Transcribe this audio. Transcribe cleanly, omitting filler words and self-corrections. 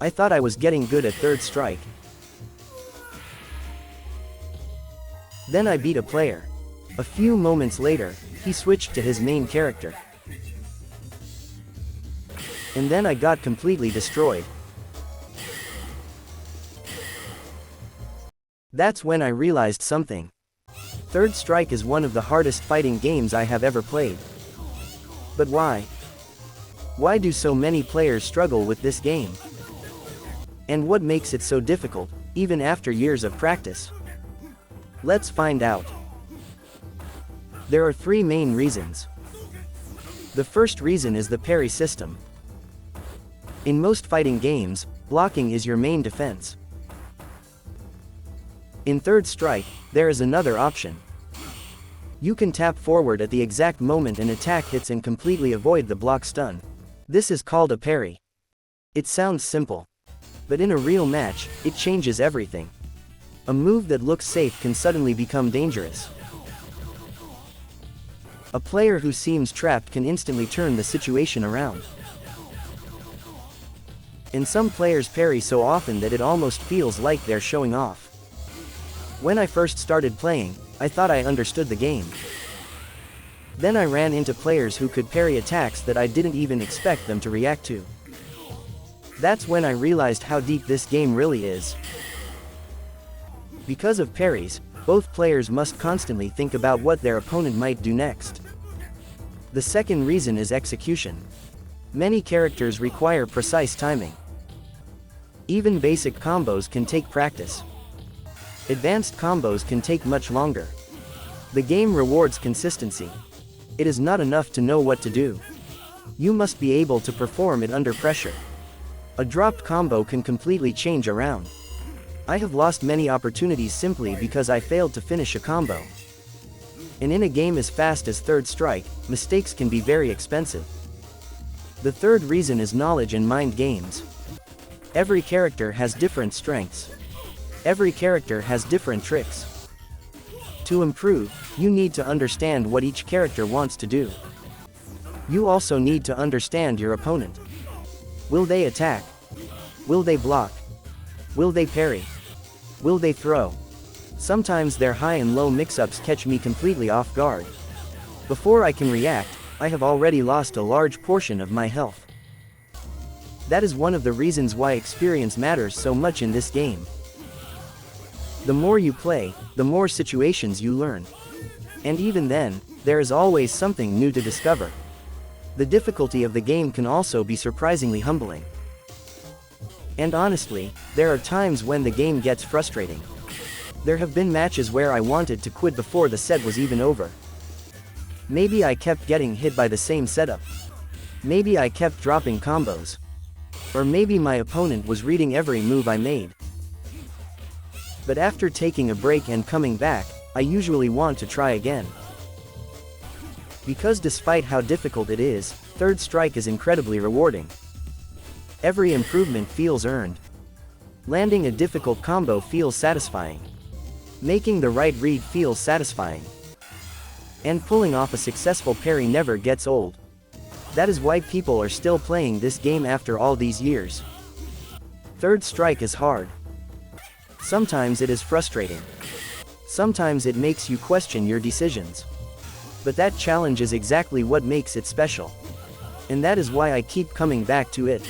I thought I was getting good at third strike. Then I beat a player. A few moments later, he switched to his main character. And then I got completely destroyed. That's when I realized something. Third Strike is one of the hardest fighting games I have ever played. But why? Why do so many players struggle with this game? And what makes it so difficult, even after years of practice? Let's find out. There are three main reasons. The first reason is the parry system. In most fighting games, blocking is your main defense. In Third Strike, there is another option. You can tap forward at the exact moment an attack hits and completely avoid the block stun. This is called a parry. It sounds simple. But in a real match, it changes everything. A move that looks safe can suddenly become dangerous. A player who seems trapped can instantly turn the situation around. And some players parry so often that it almost feels like they're showing off. When I first started playing, I thought I understood the game. Then I ran into players who could parry attacks that I didn't even expect them to react to. That's when I realized how deep this game really is. Because of parries, both players must constantly think about what their opponent might do next. The second reason is execution. Many characters require precise timing. Even basic combos can take practice. Advanced combos can take much longer. The game rewards consistency. It is not enough to know what to do. You must be able to perform it under pressure. A dropped combo can completely change a round. I have lost many opportunities simply because I failed to finish a combo. And in a game as fast as Third Strike, mistakes can be very expensive. The third reason is knowledge and mind games. Every character has different strengths. Every character has different tricks. To improve, you need to understand what each character wants to do. You also need to understand your opponent. Will they attack? Will they block? Will they parry? Will they throw? Sometimes their high and low mix-ups catch me completely off guard. Before I can react, I have already lost a large portion of my health. That is one of the reasons why experience matters so much in this game. The more you play, the more situations you learn. And even then, there is always something new to discover. The difficulty of the game can also be surprisingly humbling. And honestly, there are times when the game gets frustrating. There have been matches where I wanted to quit before the set was even over. Maybe I kept getting hit by the same setup. Maybe I kept dropping combos. Or maybe my opponent was reading every move I made. But after taking a break and coming back, I usually want to try again. Because despite how difficult it is, Third Strike is incredibly rewarding. Every improvement feels earned. Landing a difficult combo feels satisfying. Making the right read feels satisfying. And pulling off a successful parry never gets old. That is why people are still playing this game after all these years. Third Strike is hard. Sometimes it is frustrating. Sometimes it makes you question your decisions. But that challenge is exactly what makes it special. And that is why I keep coming back to it.